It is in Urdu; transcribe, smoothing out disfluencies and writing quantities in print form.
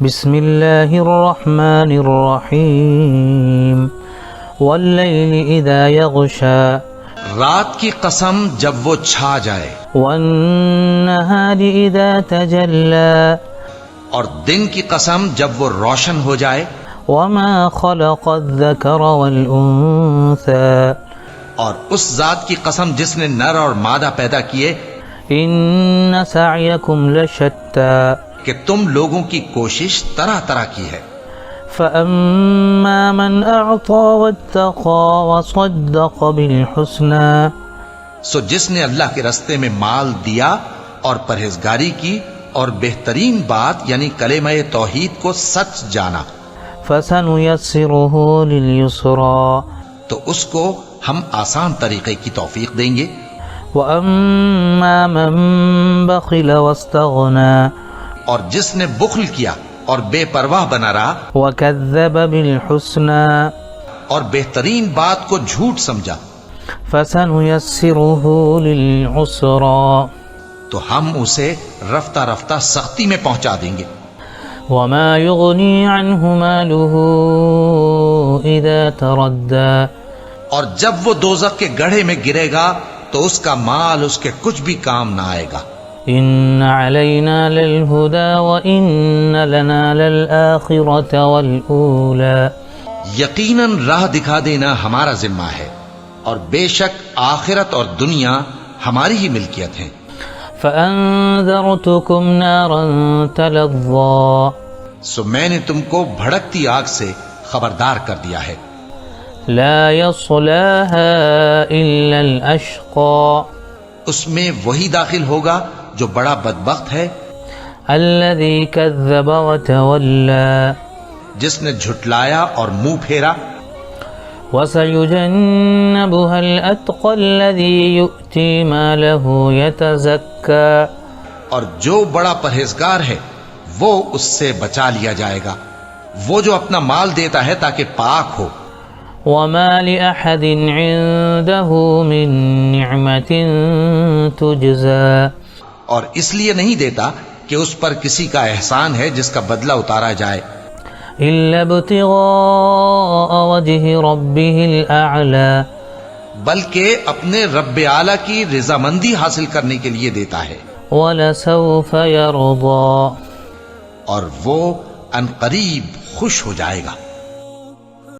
بسم اللہ الرحمن الرحیم واللیل اذا یغشا رات کی قسم جب وہ چھا جائے، والنہار اذا تجلی اور دن کی قسم جب وہ روشن ہو جائے، وما خلق الذکر والانثى اور اس ذات کی قسم جس نے نر اور مادہ پیدا کیے ان سعیکم لشتی کہ تم لوگوں کی کوشش طرح طرح کی ہے۔ فأما من اعطى واتقى وصدق بالحسنى سو جس نے اللہ کے رستے میں مال دیا اور پرہیزگاری کی اور بہترین بات یعنی کلمہ توحید کو سچ جانا، فسنيسره لليسرى تو اس کو ہم آسان طریقے کی توفیق دیں گے۔ وأما من بخل واستغنى اور جس نے بخل کیا اور بے پرواہ بنا رہا وكذب بالحسنى اور بہترین بات کو جھوٹ سمجھا، فسنيسره للعسرى تو ہم اسے رفتہ رفتہ سختی میں پہنچا دیں گے۔ وما يغني عنه ماله إذا تردى اور جب وہ دوزخ کے گڑھے میں گرے گا تو اس کا مال اس کے کچھ بھی کام نہ آئے گا۔ إن علينا للهدى وإن لنا للآخرة والأولى یقیناً راہ دکھا دینا ہمارا ذمہ ہے، اور بے شک آخرت اور دنیا ہماری ہی ملکیت ہیں۔ فأنذرتكم نارا تلظى سو میں نے تم کو بھڑکتی آگ سے خبردار کر دیا ہے، لا يصلاها إلا الأشقى اس میں وہی داخل ہوگا جو بڑا بدبخت ہے، الذي كذب وتولى جس نے جھٹلایا اور منہ پھیرا۔ وسيجنبها الأتقى الذي يؤتي ماله يتزكى اور جو بڑا پرہیزگار ہے وہ اس سے بچا لیا جائے گا، وہ جو اپنا مال دیتا ہے تاکہ پاک ہو۔ وما لأحد عنده من نعمة تجزى اور اس لیے نہیں دیتا کہ اس پر کسی کا احسان ہے جس کا بدلہ اتارا جائے، إلا ابتغاء وجه ربه الأعلى بلکہ اپنے رب اعلیٰ کی رضامندی حاصل کرنے کے لیے دیتا ہے، ولسوف يرضى اور وہ عنقریب خوش ہو جائے گا۔